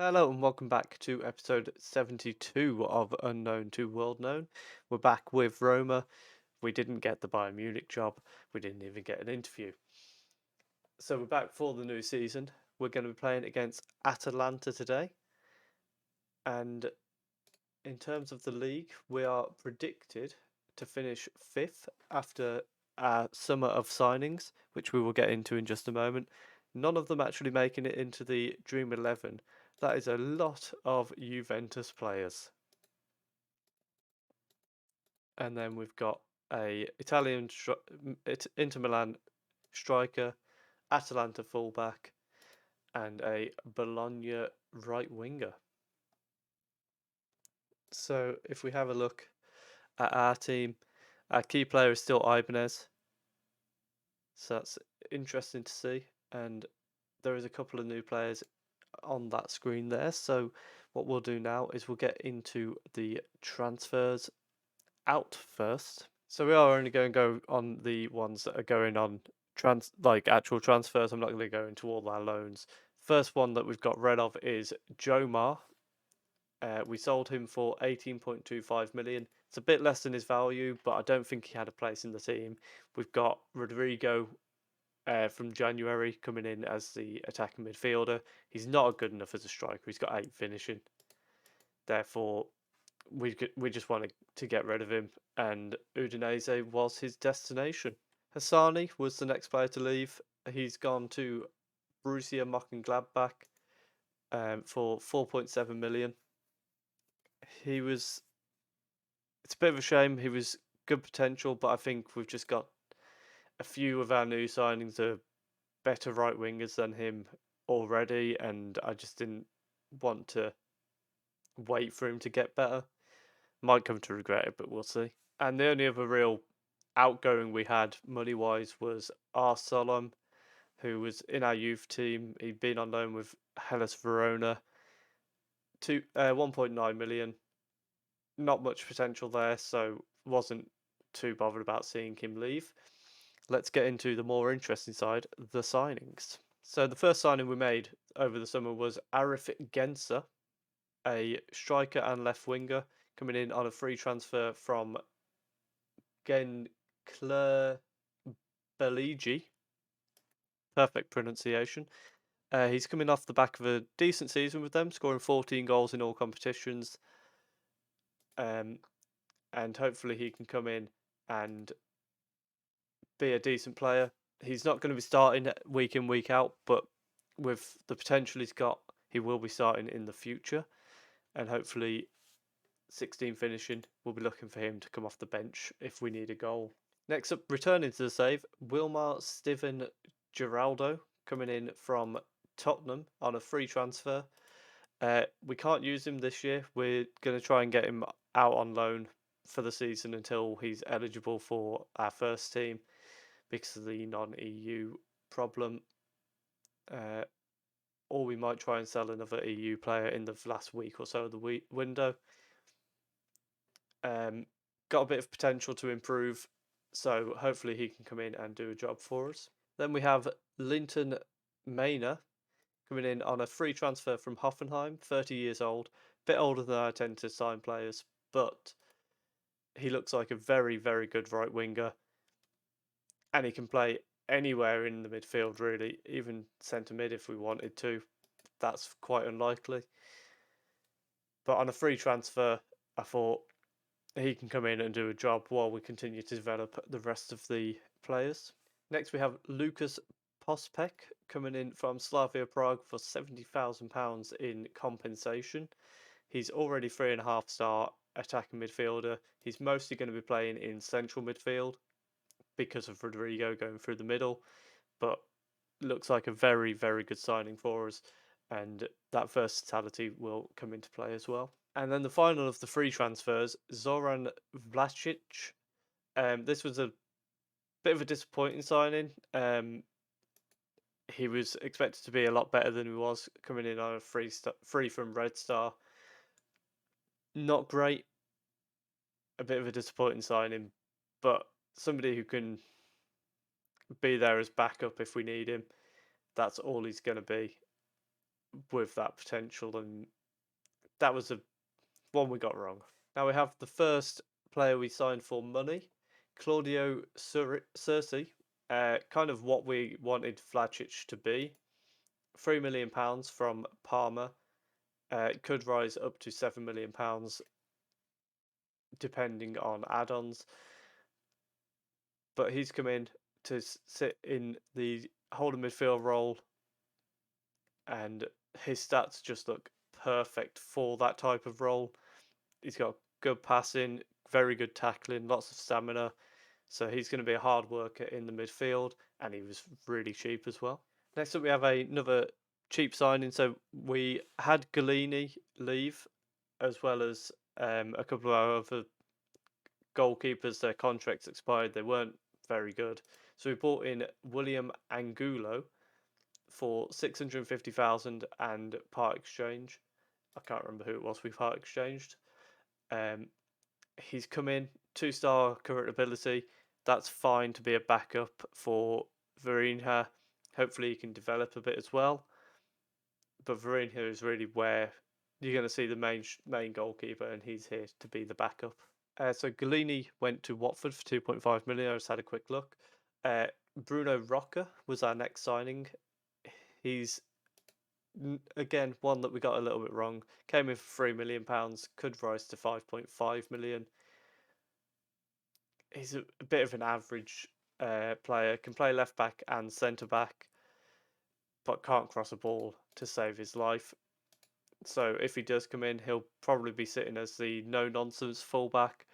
Hello and welcome back to episode 72 of Unknown to World Known. We're back with Roma. We didn't get the Bayern Munich job. We didn't even get an interview. So we're back for the new season. We're going to be playing against Atalanta today. And in terms of the league, we are predicted to finish 5th after a summer of signings, which we will get into in just a moment. None of them actually making it into the Dream 11. That is a lot of Juventus players. And then we've got a Inter Milan striker, Atalanta fullback, and a Bologna right winger. So if we have a look at our team, our key player is still Ibanez. So that's interesting to see. And there is a couple of new players on that screen there. So what we'll do now is we'll get into the transfers out first. So we are only going to go on the ones that are going on actual transfers. I'm not going to go into all our loans. First one that we've got rid of is Jomar. We sold him for 18.25 million. It's a bit less than his value, but I don't think he had a place in the team. We've got Rodrigo from January coming in as the attacking midfielder. He's not good enough as a striker. He's got 8 finishing. Therefore, we just wanted to get rid of him, and Udinese was his destination. Hassani was the next player to leave. He's gone to Borussia Mönchengladbach for 4.7 million. He was. It's a bit of a shame. He was good potential, but I think we've just got a few of our new signings are better right wingers than him already, and I just didn't want to wait for him to get better. Might come to regret it, but we'll see. And the only other real outgoing we had money wise was Arsalam, who was in our youth team. He'd been on loan with Hellas Verona. 1.9 million. Not much potential there, so wasn't too bothered about seeing him leave. Let's get into the more interesting side, the signings. So the first signing we made over the summer was Arif Gensa, a striker and left winger, coming in on a free transfer from Gencler Beligi. Perfect pronunciation. He's coming off the back of a decent season with them, scoring 14 goals in all competitions. And hopefully he can come in and be a decent player. He's not going to be starting week in, week out, but with the potential he's got, he will be starting in the future. And hopefully 16 finishing, we'll be looking for him to come off the bench if we need a goal. Next up, returning to the save, Wilmar Steven Geraldo coming in from Tottenham on a free transfer. We can't use him this year. We're going to try and get him out on loan for the season until he's eligible for our first team because of the non-EU problem. Or we might try and sell another EU player in the last week or so of the window. Got a bit of potential to improve, so hopefully he can come in and do a job for us. Then we have Linton Maynor coming in on a free transfer from Hoffenheim, 30 years old, bit older than I tend to sign players, but he looks like a very, very good right winger, and he can play anywhere in the midfield, really, even centre mid if we wanted to. That's quite unlikely. But on a free transfer, I thought he can come in and do a job while we continue to develop the rest of the players. Next, we have Lucas Pospek coming in from Slavia Prague for £70,000 in compensation. He's already 3.5 star attacking midfielder. He's mostly going to be playing in central midfield because of Rodrigo going through the middle, but looks like a very, very good signing for us, and that versatility will come into play as well. And then the final of the free transfers, Zoran Vlasic. This was a bit of a disappointing signing. He was expected to be a lot better than he was, coming in on a free from Red Star. Not great. A bit of a disappointing signing, but somebody who can be there as backup if we need him. That's all he's going to be. with that potential, and that was a one we got wrong. Now we have the first player we signed for money, Claudio Cerci, kind of what we wanted Vlacic to be. £3 million from Parma. It could rise up to £7 million depending on add-ons, but he's come in to sit in the holding midfield role, and his stats just look perfect for that type of role. He's got good passing, very good tackling, lots of stamina. So he's going to be a hard worker in the midfield, and he was really cheap as well. Next up, we have another cheap signing. So we had Galini leave, as well as a couple of our other goalkeepers. Their contracts expired. They weren't very good. So we brought in William Angulo for 650,000 and part exchange. I can't remember who it was we part exchanged. Um, he's come in 2-star current ability. That's fine to be a backup for Varinha. Hopefully, he can develop a bit as well. But Varinha is really where you're going to see the main goalkeeper, and he's here to be the backup. So Galini went to Watford for 2.5 million. I just had a quick look. Bruno Rocca was our next signing. He's again one that we got a little bit wrong. Came in for £3 million, could rise to 5.5 million. He's a bit of an average player. Can play left back and centre back, but can't cross a ball to save his life. So if he does come in, he'll probably be sitting as the no nonsense fullback,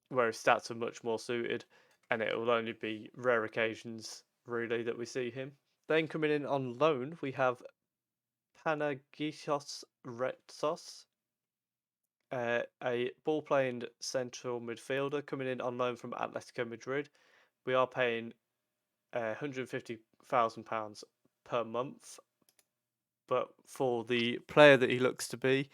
where his stats are much more suited, and it will only be rare occasions really that we see him. Then coming in on loan, we have Panagios Retsos, a ball playing central midfielder coming in on loan from Atletico Madrid. We are paying £150,000 per month, but for the player that he looks to be,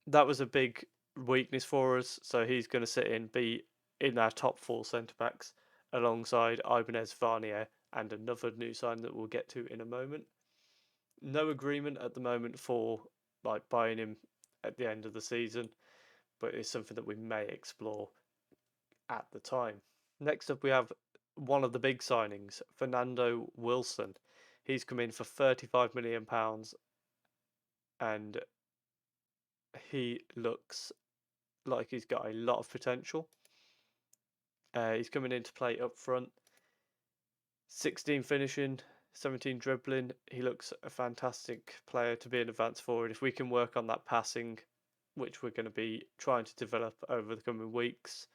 that was a big weakness for us. So he's going to sit in, be in our top 4 centre backs alongside Ibanez Varnier and another new sign that we'll get to in a moment. No agreement at the moment for like buying him at the end of the season, but it's something that we may explore at the time. Next up, we have one of the big signings, Fernando Wilson. He's come in for £35 million, and he looks like he's got a lot of potential. He's coming in to play up front, 16 finishing, 17 dribbling. He looks a fantastic player to be an advanced forward. If we can work on that passing, which we're going to be trying to develop over the coming weeks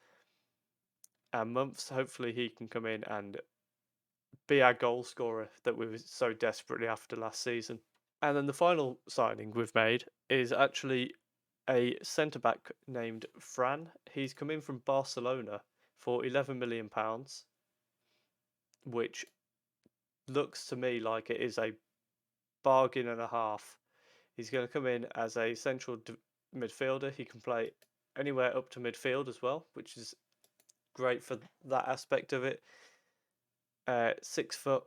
and months, hopefully he can come in and be our goal scorer that we were so desperately after last season. And then the final signing we've made is actually a centre back named Fran. He's come in from Barcelona for £11 million, which looks to me like it is a bargain and a half. He's going to come in as a central midfielder. He can play anywhere up to midfield as well, which is great for that aspect of it. 6 foot,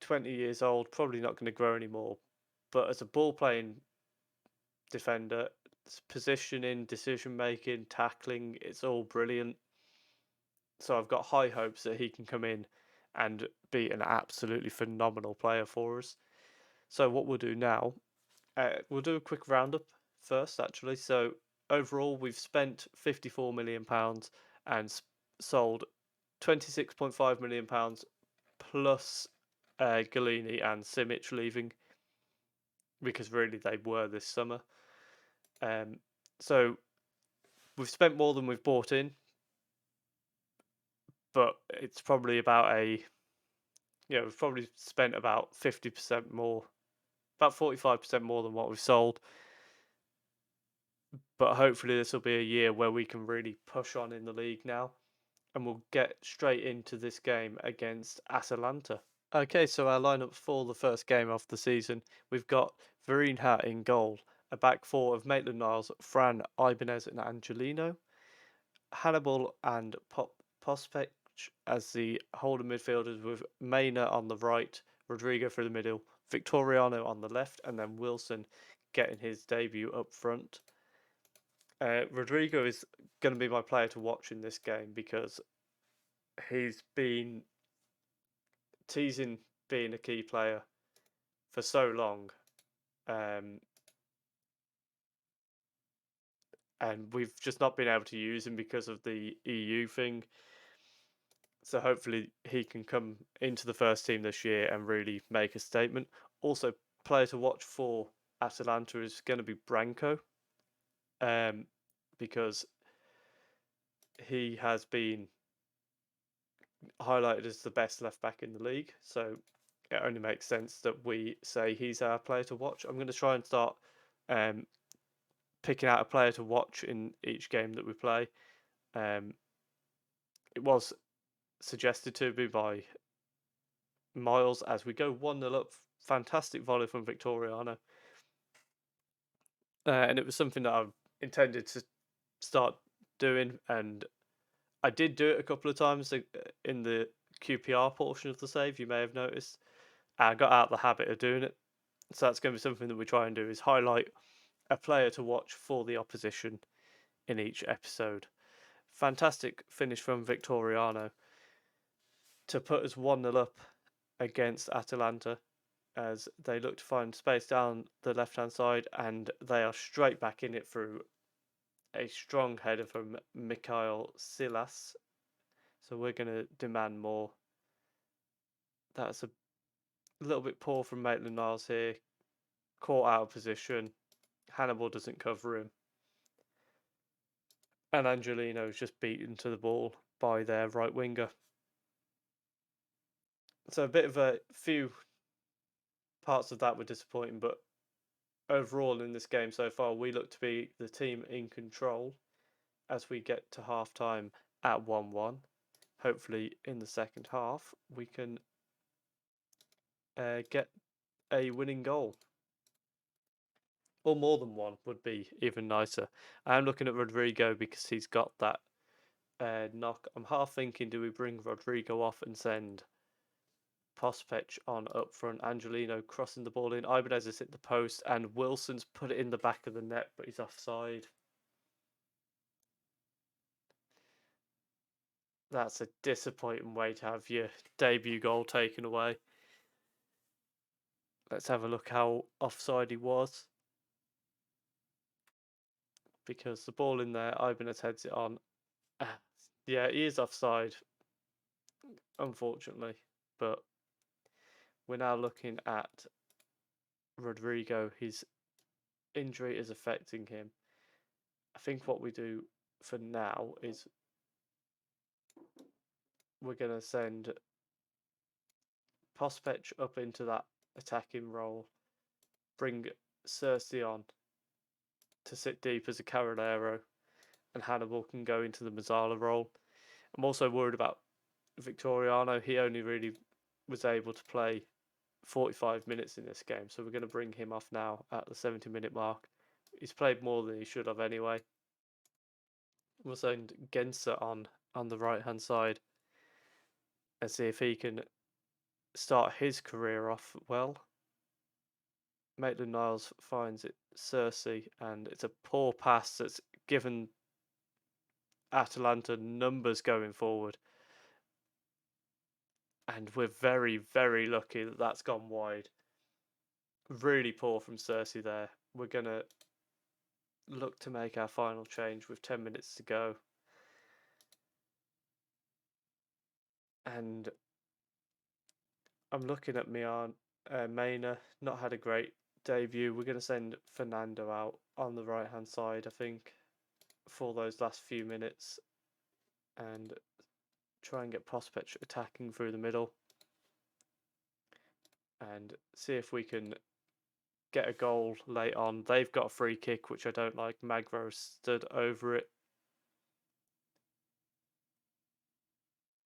20 years old, probably not going to grow anymore. But as a ball playing defender, positioning, decision making, tackling, it's all brilliant. So I've got high hopes that he can come in and be an absolutely phenomenal player for us. So what we'll do now, we'll do a quick roundup first, actually. So overall, we've spent £54 million and sold £26.5 million plus Galini and Simic leaving, because really they were this summer. So we've spent more than we've bought in, but it's probably about we've probably spent about 50% more, about 45% more than what we've sold. But hopefully this will be a year where we can really push on in the league now, and we'll get straight into this game against Atalanta. Okay, so our lineup for the first game of the season, we've got Varinha in goal, a back four of Maitland-Niles, Fran, Ibanez and Angelino, Hannibal and Pospech as the holding midfielders, with Mayna on the right, Rodrigo through the middle, Victoriano on the left, and then Wilson getting his debut up front. Rodrigo is going to be my player to watch in this game because he's been teasing being a key player for so long, um, and we've just not been able to use him because of the EU thing. So hopefully he can come into the first team this year and really make a statement. Also, player to watch for Atalanta is going to be Branco, um, because he has been highlighted as the best left back in the league. So it only makes sense that we say he's our player to watch. I'm going to try and start um, picking out a player to watch in each game that we play. It was suggested to me by Miles as we go 1-0 up. Fantastic volley from Victoriano. And it was something that I intended to start doing, and I did do it a couple of times in the QPR portion of the save. You may have noticed. I got out of the habit of doing it, so that's going to be something that we try and do: is highlight a player to watch for the opposition in each episode. Fantastic finish from Victoriano to put us 1-0 up against Atalanta as they look to find space down the left hand side, and they are straight back in it through a strong header from Mikhail Silas. So we're going to demand more. That's a little bit poor from Maitland-Niles here. Caught out of position. Hannibal doesn't cover him. And Angelino is just beaten to the ball by their right winger. So a bit of a few parts of that were disappointing, but overall in this game so far, we look to be the team in control as we get to half time at 1-1. Hopefully, in the second half, we can get a winning goal. Or more than one would be even nicer. I'm looking at Rodrigo because he's got that knock. I'm half thinking, do we bring Rodrigo off and send Pospech on up front? Angelino crossing the ball in. Ibanez has hit the post, and Wilson's put it in the back of the net, but he's offside. That's a disappointing way to have your debut goal taken away. Let's have a look how offside he was. Because the ball in there, Ibanez heads it on. Yeah, he is offside, unfortunately. But we're now looking at Rodrigo. His injury is affecting him. I think what we do for now is we're going to send Pospech up into that attacking role, bring Cersei on to sit deep as a Carolero, and Hannibal can go into the Mazzala role. I'm also worried about Victoriano. He only really was able to play 45 minutes in this game, so we're going to bring him off now at the 70-minute mark. He's played more than he should have anyway. We'll send Gensa on the right hand side and see if he can start his career off well. Maitland-Niles finds it Cersei, and it's a poor pass that's given Atalanta numbers going forward. And we're very, very lucky that that's gone wide. Really poor from Cersei there. We're going to look to make our final change with 10 minutes to go. And I'm looking at Maina, not had a great debut. We're going to send Fernando out on the right hand side, I think, for those last few minutes, and try and get Prospect attacking through the middle and see if we can get a goal late on. They've got a free kick, which I don't like. Magro stood over it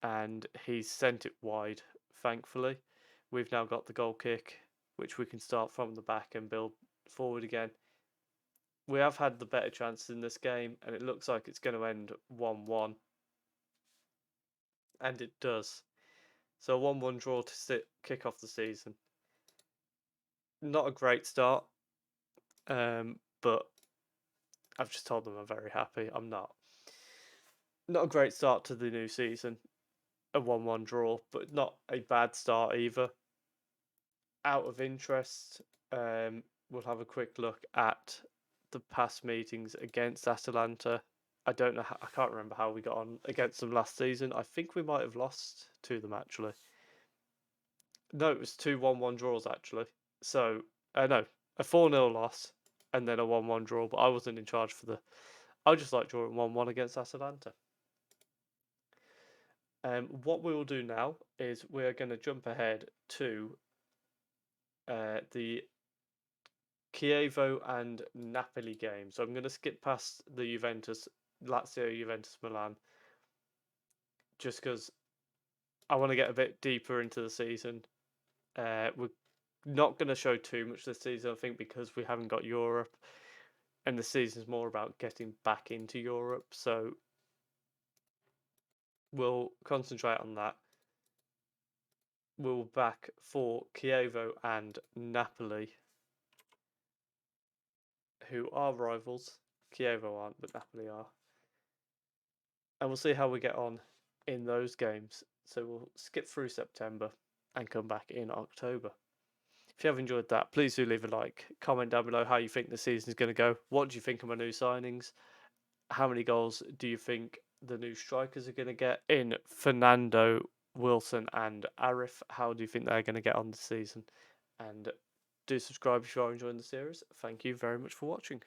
and he's sent it wide, thankfully. We've now got the goal kick, which we can start from the back and build forward again. We have had the better chances in this game, and it looks like it's going to end 1-1. And it does. So a 1-1 draw to kick off the season. Not a great start, but I've just told them I'm very happy. I'm not. Not a great start to the new season. A 1-1 draw, but not a bad start either. Out of interest, we'll have a quick look at the past meetings against Atalanta. I don't know. I can't remember how we got on against them last season. I think we might have lost to them actually. No, it was 2-1-1 draws actually. So, no, a 4-0 loss and then a 1-1 draw. But I wasn't in charge for the. I just like drawing 1-1 against Atalanta. What we will do now is we're going to jump ahead to the Chievo and Napoli game. So I'm going to skip past the Lazio, Juventus, Milan, just because I want to get a bit deeper into the season. We're not going to show too much this season, I think, because we haven't got Europe, and the season's more about getting back into Europe. So we'll concentrate on that. We'll back for Chievo and Napoli, who are rivals. Chievo aren't, but Napoli are. And we'll see how we get on in those games. So we'll skip through September and come back in October. If you have enjoyed that, please do leave a like. Comment down below how you think the season is going to go. What do you think of my new signings? How many goals do you think the new strikers are going to get in Fernando, Wilson, and Arif? How do you think they're going to get on the season? And do subscribe if you are enjoying the series. Thank you very much for watching.